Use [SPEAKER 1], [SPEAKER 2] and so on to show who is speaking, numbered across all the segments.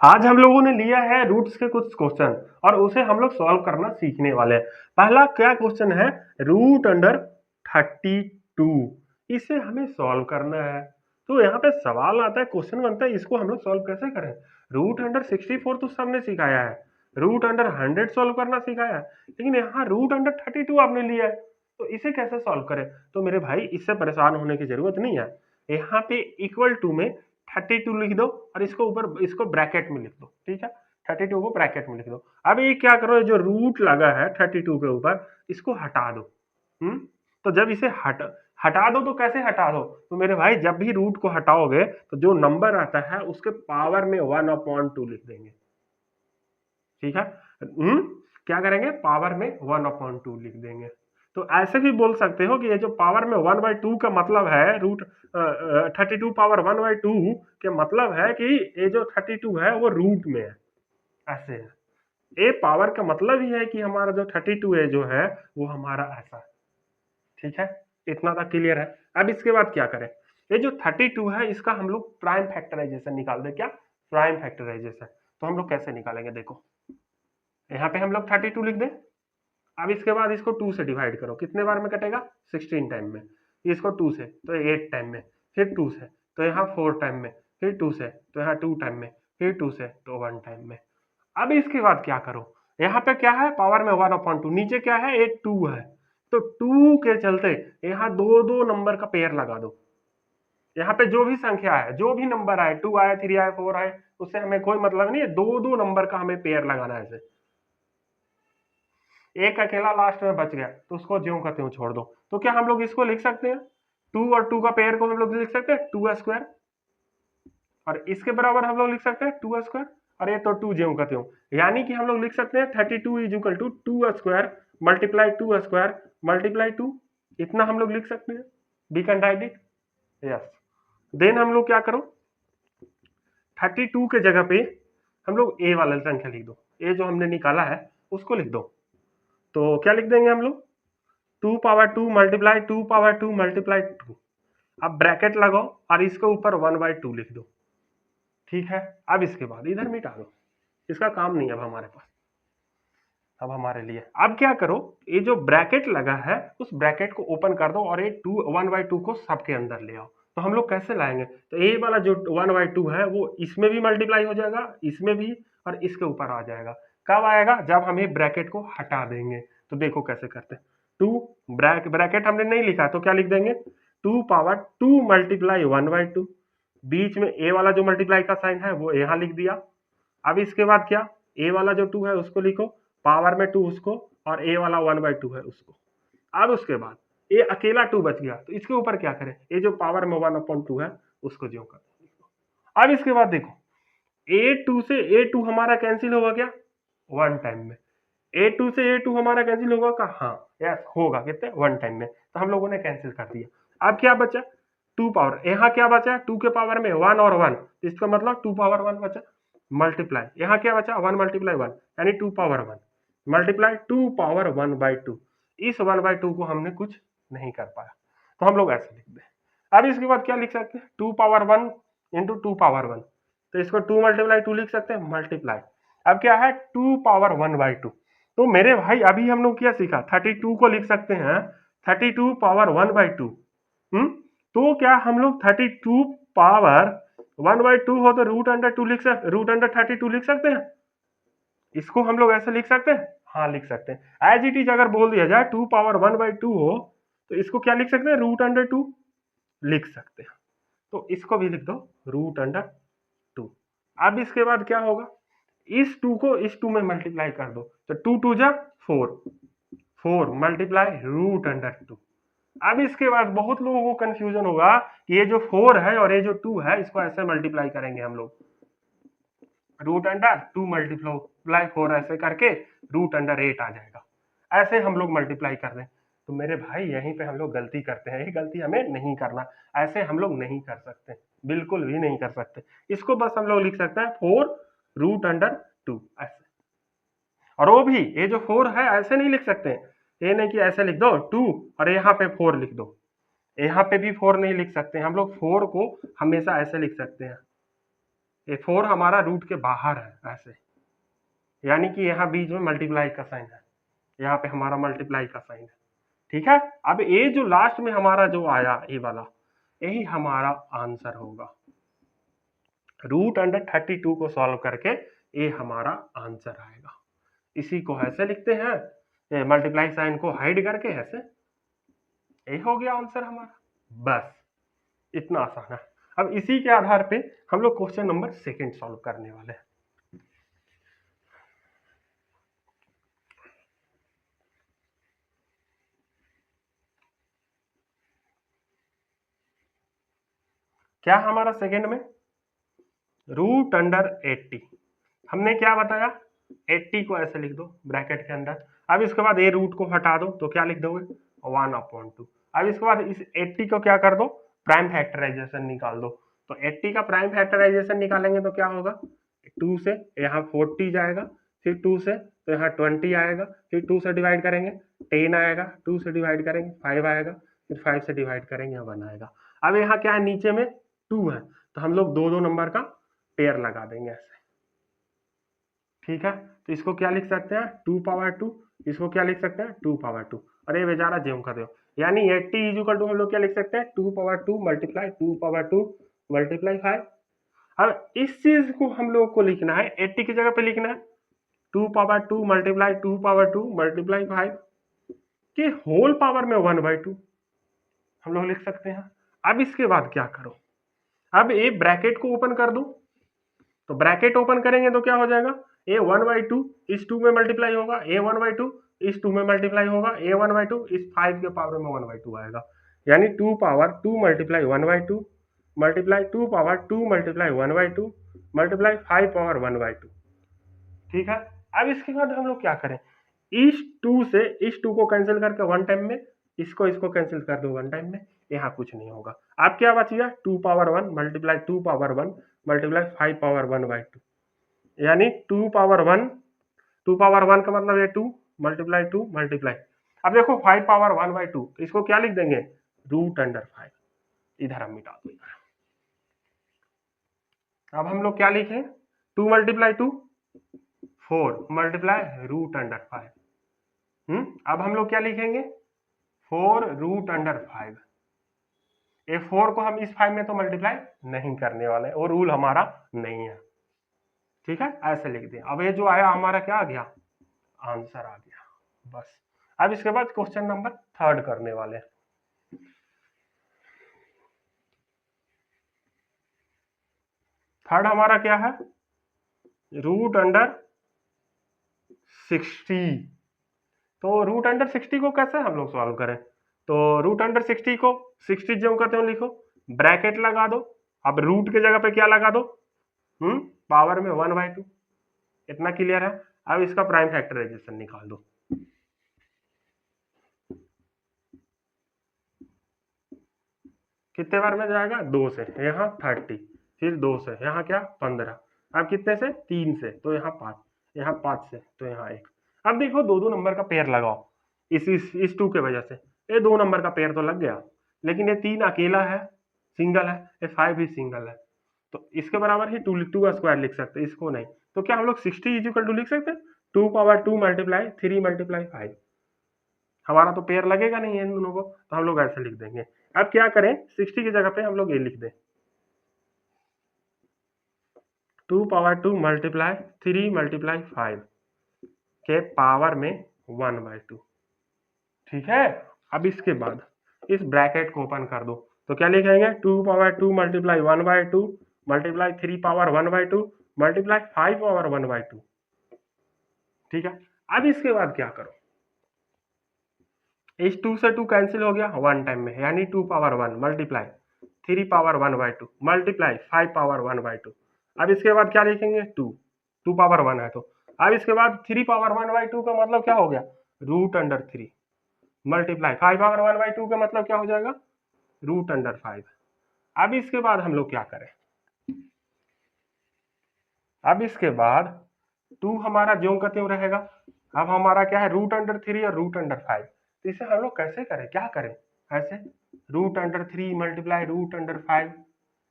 [SPEAKER 1] आज हम लोगों ने लिया है रूट्स के कुछ क्वेश्चन और उसे हम लोग सॉल्व करना सीखने वाले हैं। पहला क्या क्वेश्चन है, रूट अंडर 32, इसे हमें सॉल्व करना है। तो यहाँ पे सवाल आता है, क्वेश्चन बनता है, इसको हम लोग सॉल्व कैसे करें। रूट अंडर 64 तो सबने सिखाया है, रूट अंडर 100 सॉल्व करना सिखाया है, लेकिन यहाँ रूट अंडर 32 आपने लिया है, तो इसे कैसे सॉल्व करें। तो मेरे भाई इससे परेशान होने की जरूरत नहीं है। यहाँ पे इक्वल टू में 32 लिख दो और इसको ऊपर इसको ब्रैकेट में लिख दो, ठीक है। 32 को ब्रैकेट में लिख दो। अब ये क्या करो, जो रूट लगा है 32 के ऊपर इसको हटा दो। तो जब इसे हटा दो तो कैसे हटा दो, तो मेरे भाई जब भी रूट को हटाओगे तो जो नंबर आता है उसके पावर में 1/2 लिख देंगे, ठीक है। क्या करेंगे, पावर में 1/2 लिख देंगे। तो ऐसे भी बोल सकते हो कि ये जो पावर में 1/2 का मतलब है, रूट 32 पावर 1/2 के मतलब है कि ये जो 32 है वो रूट में है, ऐसे है। ए पावर का मतलब ही है कि हमारा जो 32 है जो है वो हमारा ऐसा है, ठीक है। इतना तक क्लियर है। अब इसके बाद क्या करें, ये जो 32 है इसका हम लोग प्राइम फैक्टराइजेशन निकाल दे। क्या प्राइम फैक्टराइजेशन, तो हम लोग कैसे निकालेंगे, देखो यहाँ पे हम लोग 32 लिख दें। अब इसके बाद इसको 2 से डिवाइड करो, कितने बार में कटेगा, 16 टाइम में। इसको 2 से तो 8 टाइम में, फिर 2 से तो यहाँ 4 टाइम में, फिर 2 से तो यहाँ 2 टाइम में, फिर 2 से तो 1 टाइम में। अब इसके बाद क्या करो, यहाँ पे क्या है, पावर में 1/2, नीचे क्या है, एक 2 है, तो 2 के चलते यहाँ दो दो नंबर का पेयर लगा दो। यहाँ पे जो भी संख्या है, जो भी नंबर आए, 2 आए, 3 आए, 4 आए, उससे हमें कोई मतलब नहीं है, दो दो नंबर का हमें पेयर लगाना है। ऐसे एक अकेला लास्ट में बच गया तो उसको ज्यों का त्यों छोड़ दो। तो क्या हम लोग इसको लिख सकते हैं, 2 और 2 का पेयर को हम लोग लिख सकते हैं 2 स्क्वायर, और इसके बराबर हम लोग लिख सकते हैं 2 स्क्वायर, और ये तो 2 ज्यों का त्यों। यानी कि हम लोग लिख सकते हैं 32 is equal to 2 square multiply 2 square multiply 2, इतना हम लोग लिख सकते हैं। We can write it, yes. Then हम लोग क्या करो, 32 के जगह पे हम लोग ए वाला संख्या लिख दो, ए जो हमने निकाला है उसको लिख दो। तो क्या लिख देंगे हम लोग, 2 पावर 2 मल्टीप्लाई 2 पावर 2 मल्टीप्लाई 2। अब ब्रैकेट लगाओ और इसके ऊपर 1/2 लिख दो, ठीक है। अब इसके बाद इधर मिटा दो, इसका काम नहीं अब हमारे पास, अब हमारे लिए। अब क्या करो, ये जो ब्रैकेट लगा है उस ब्रैकेट को ओपन कर दो और ये 1/2 को सबके अंदर ले आओ। तो हम लोग कैसे लाएंगे, तो ये वाला जो 1/2 है वो इसमें भी मल्टीप्लाई हो जाएगा, इसमें भी, और इसके ऊपर आ जाएगा। कब आएगा, जब हम ये ब्रैकेट को हटा देंगे। तो देखो कैसे करते हैं, 2 ब्रैकेट हमने नहीं लिखा तो क्या लिख देंगे, 2 पावर 2 मल्टीप्लाई 1/2, बीच में ए वाला जो मल्टीप्लाई का साइन है वो यहाँ लिख दिया। अब इसके बाद क्या, ए वाला जो 2 है उसको लिखो, पावर में 2 उसको, और ए वाला 1/2 है उसको। अब उसके बाद ये अकेला 2 बच गया तो इसके ऊपर क्या करें, ये जो पावर में 1/2 है उसको ज्यों कर। अब इसके बाद देखो, A2 से A2 हमारा कैंसिल होगा क्या, 1 टाइम में। A2 से A2 हमारा कैंसिल होगा का, हाँ यस होगा, कितने, 1 टाइम में। तो हम लोगों ने कैंसिल कर दिया। अब क्या बचा, 2 पावर, यहाँ क्या बचा, 2 के पावर में 1 और 1, इसका मतलब 2 पावर 1 बचा, मल्टीप्लाई यहाँ क्या बचा, 1 मल्टीप्लाई 1 यानी 2 पावर 1 मल्टीप्लाई 2 पावर 1/2। इस 1/2 को हमने कुछ नहीं कर पाया तो हम लोग ऐसे लिख दें। अब इसके बाद क्या लिख सकते हैं, 2 पावर 1 इंटू 2 पावर 1, तो इसको 2 मल्टीप्लाई 2 लिख सकते हैं, मल्टीप्लाई। अब क्या है, 2 पावर 1/2। तो मेरे भाई अभी हम लोग क्या सीखा, 32 को लिख सकते हैं 32 पावर 1/2। तो क्या हम लोग 32 पावर 1/2 हो तो रूट अंडर 32 लिख सकते हैं। इसको हम लोग ऐसे लिख सकते हैं, हाँ लिख सकते हैं। एज इट इज अगर बोल दिया जाए 2 पावर 1/2 हो तो इसको क्या लिख सकते हैं, रूट अंडर 2 लिख सकते हैं। तो इसको भी लिख दो रूट अंडर 2। अब इसके बाद क्या होगा, इस 2 को इस 2 में मल्टीप्लाई कर दो, तो 2 2 जा 4, 4 मल्टीप्लाई रूट अंडर 2। अब इसके बाद बहुत लोगों को कंफ्यूजन होगा कि ये जो 4 है और ये जो 2 है इसको ऐसे मल्टीप्लाई करेंगे हम लोग, रूट अंडर 2 मल्टीप्लाई 4 ऐसे करके रूट अंडर 8 आ जाएगा, ऐसे हम लोग मल्टीप्लाई कर दें। तो मेरे भाई यहीं पे हम लोग गलती करते हैं, ये गलती हमें नहीं करना, ऐसे हम लोग नहीं कर सकते, बिल्कुल भी नहीं कर सकते। इसको बस हम लोग लिख सकते हैं 4 रूट अंडर 2 ऐसे। और वो भी ये जो 4 है ऐसे नहीं लिख सकते, ये नहीं कि ऐसे लिख दो 2 और यहाँ पे 4 लिख दो, यहाँ पे भी 4 नहीं लिख सकते हम लोग, 4 को हमेशा ऐसे लिख सकते हैं, ये 4 हमारा रूट के बाहर है ऐसे, यानी कि यहाँ बीच में मल्टीप्लाई का साइन है, यहाँ पे हमारा मल्टीप्लाई का साइन है। ठीक है, अब ये जो लास्ट में हमारा जो आया ये वाला, यही हमारा आंसर होगा। रूट अंडर 32 को सॉल्व करके ये हमारा आंसर आएगा। इसी को ऐसे लिखते हैं, मल्टीप्लाई साइन को हाइड करके ऐसे, ये हो गया आंसर हमारा। बस इतना आसान है। अब इसी के आधार पे हम लोग क्वेश्चन नंबर 2 सॉल्व करने वाले हैं। क्या हमारा सेकंड में रूट अंडर 80, हमने क्या बताया 80 को ऐसे लिख दो ब्रैकेट के अंदर। अब इसके बाद ये रूट को हटा दो तो क्या लिख दोगे 1/2। अब इसके बाद इस 80 को क्या कर दो प्राइम फैक्टराइजेशन निकाल दो। तो 80 का प्राइम फैक्टराइजेशन निकालेंगे तो क्या होगा 2 से यहाँ 40 जाएगा, फिर 2 से तो यहाँ 20 आएगा, फिर 2 से डिवाइड करेंगे 10 आएगा, 2 से डिवाइड करेंगे 5 आएगा, फिर 5 से डिवाइड करेंगे 1 आएगा। अब यहाँ क्या है नीचे में 2 है तो हम लोग 2 नंबर का पेयर लगा देंगे ऐसे। ठीक है, तो इसको क्या लिख सकते हैं 2/2, इसको क्या लिख सकते हैं 2/2। अरे बेचारा ज्यों का त्यों, यानी 80 इक्वल टू हम लोग क्या लिख सकते हैं 2/2 मल्टीप्लाई 2/2 मल्टीप्लाई 5। अब इस चीज को हम लोग को लिखना है 80 की जगह पे लिखना है 2/2 मल्टीप्लाई 2/2 मल्टीप्लाई 5 के होल पावर में 1/2 हम लोग लिख सकते हैं। अब इसके बाद क्या करो, अब ये ब्रैकेट को ओपन कर दो, तो ब्रैकेट ओपन करेंगे तो क्या हो जाएगा ए 1/2 इस 2 में मल्टीप्लाई होगा, ए 1/2 इस 2 में मल्टीप्लाई होगा, ए 1/2 इस 5 के पावर में 1/2 आएगा, यानी 2/2 मल्टीप्लाई 1/2 मल्टीप्लाई 2/2 मल्टीप्लाई 1/2 मल्टीप्लाई 5/1/2। ठीक है, अब इसके बाद हम लोग क्या करें, इस 2 से इस 2 को कैंसिल करके वन टाइम में, इसको कैंसिल कर दो वन टाइम में, यहाँ कुछ नहीं होगा। अब क्या बच गया 2/1 मल्टीप्लाई 2/1 मल्टीप्लाई 5/1/2, यानी 2/1, 2/1 का मतलब ये 2 मल्टीप्लाई 2 मल्टीप्लाई, अब देखो 5/1/2, इसको क्या लिख देंगे रूट अंडर 5, इधर हम मिटा दो। अब हम लोग क्या लिखें 2 मल्टीप्लाई 2 4 मल्टीप्लाई रूट अंडर 5। अब हम लोग क्या लिखेंगे 4 रूट अंडर 5। ये 4 को हम इस 5 में तो मल्टीप्लाई नहीं करने वाले, और रूल हमारा नहीं है। ठीक है, ऐसे लिख दें। अब ये जो आया हमारा क्या आ गया आंसर आ गया। बस अब इसके बाद क्वेश्चन नंबर 3 करने वाले हैं। थर्ड हमारा क्या है रूट अंडर 60। तो रूट अंडर 60 को कैसे हम लोग सॉल्व करें, तो रूट अंडर 60 को 60 जो करते हो लिखो ब्रैकेट लगा दो, अब रूट के जगह पे क्या लगा दो पावर में 1/2, इतना क्लियर है। अब इसका प्राइम फैक्टराइजेशन निकाल दो, कितने बार में जाएगा 2 से, यहाँ 30, फिर 2 से यहाँ क्या 15, अब कितने से 3 से तो यहाँ 5, यहाँ 5 से तो यहाँ 1। अब देखो 2 नंबर का पेयर लगाओ, इस 2 के वजह से ये 2 नंबर का पेयर तो लग गया, लेकिन ये 3 अकेला है सिंगल है, ये 5 भी सिंगल है, तो इसके बराबर ही 2 का स्क्वायर लिख सकते हैं, इसको नहीं। तो क्या हम लोग 60 इक्वल टू लिख सकते हैं 2/2 मल्टीप्लाई 3 मल्टीप्लाई 5, हमारा तो पेयर लगेगा नहीं है इन दोनों को, तो हम लोग ऐसे लिख देंगे। अब क्या करें 60 की जगह पे हम लोग ये लिख दें 2/2 मल्टीप्लाई 3 मल्टीप्लाई 5 के पावर में 1/2। ठीक है, अब इसके बाद इस ब्रैकेट को ओपन कर दो, तो क्या लिखेंगे 2/2 मल्टीप्लाई 1/2 मल्टीप्लाई 3/1/2 मल्टीप्लाई 5/1/2। ठीक है, अब इसके बाद क्या करो, इस 2 से 2 कैंसिल हो गया वन टाइम में, यानी 2/1 मल्टीप्लाई 3/1/2 मल्टीप्लाई 5/1/2। अब इसके बाद क्या लिखेंगे 2/1 है तो, अब इसके बाद 3/1/2 का मतलब क्या हो गया रूट अंडर 3 मल्टीप्लाई 5/1/2 का मतलब क्या हो जाएगा रूट अंडर 5। अब इसके बाद हम लोग क्या करें, अब इसके बाद 2 हमारा ज्यों का त्यों रहेगा। अब हमारा क्या है रूट अंडर 3 और रूट अंडर 5, तो इसे हम लोग कैसे करें, क्या करें ऐसे root under 3 multiply root under 5,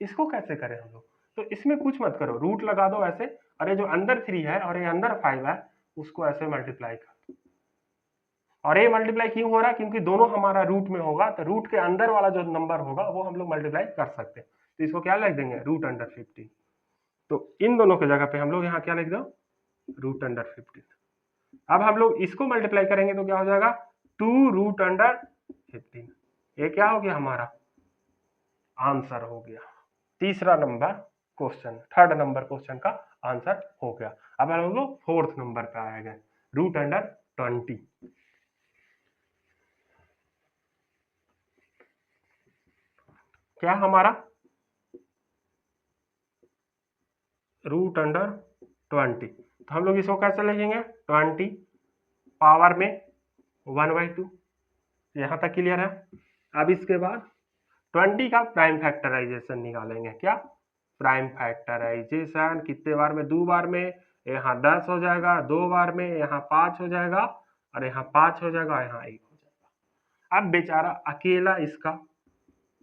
[SPEAKER 1] इसको कैसे करें हम लोग, तो इसमें कुछ मत करो, रूट लगा दो ऐसे, और ये जो अंदर 3 है और ये अंदर 5 है उसको ऐसे मल्टीप्लाई कर। और ये मल्टीप्लाई क्यों हो रहा है? क्योंकि दोनों हमारा रूट में होगा, तो रूट के अंदर वाला जो नंबर होगा वो हम लोग मल्टीप्लाई कर सकते हैं। तो इसको क्या लिख देंगे? Root under 15। तो इन दोनों की जगह पे हम लोग यहाँ क्या लिख दो? Root under 15। अब हम लोग इसको मल्टीप्लाई करेंगे तो क्या हो जाएगा? 2 रूट अंडर 15। ये क्या हो गया? हमारा आंसर हो गया। तीसरा number question, third number question का आंसर हो गया। अब हम लोग फोर्थ नंबर पे आए गए, रूट अंडर 20। क्या हमारा? Root under 20। तो हम लोग इसको कैसे लिखेंगे? 20 पावर में 1/2। यहां तक क्लियर है? अब इसके बाद 20 का प्राइम फैक्टराइजेशन निकालेंगे। क्या प्राइम फैक्टराइजेशन? कितने बार में? 2 बार में। यहाँ 10 हो जाएगा 2 बार में, यहाँ 5 हो जाएगा, और यहाँ 5 हो जाएगा, यहाँ 1 हो जाएगा। अब बेचारा अकेला इसका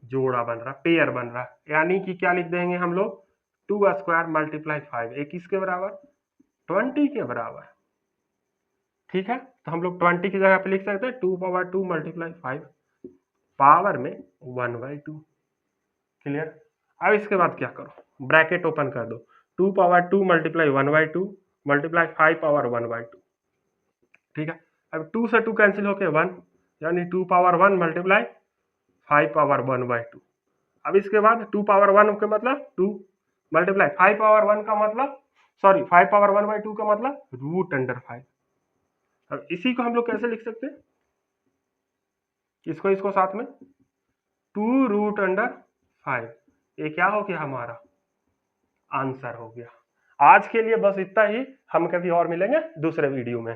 [SPEAKER 1] जोड़ा बन रहा, पेयर बन रहा, यानी कि क्या लिख देंगे हम लोग? 2 स्क्वायर मल्टीप्लाई 5। एक किसके बराबर? 20 के बराबर। ठीक है, तो हम लोग 20 की जगह पे लिख सकते हैं 2 पावर 2 मल्टीप्लाई 5 पावर में 1/2। क्लियर? अब इसके बाद क्या करो? ब्रैकेट ओपन कर दो। 2 पावर 2 मल्टीप्लाई 1/2 मल्टीप्लाई 5 पावर 1/2। ठीक है, अब 2 से 2 कैंसिल होके 1, यानी 2 पावर 1 मल्टीप्लाई 5 पावर 1/2। अब इसके बाद 2 पावर 1 का मतलब 2 मल्टीप्लाई 5 पावर 1 का मतलब, सॉरी 5 पावर 1/2 का मतलब रूट अंडर 5। अब इसी को हम लोग कैसे लिख सकते हैं? इसको साथ में 2 रूट अंडर 5। ये क्या हो गया? हमारा आंसर हो गया। आज के लिए बस इतना ही, हम कभी और मिलेंगे दूसरे वीडियो में।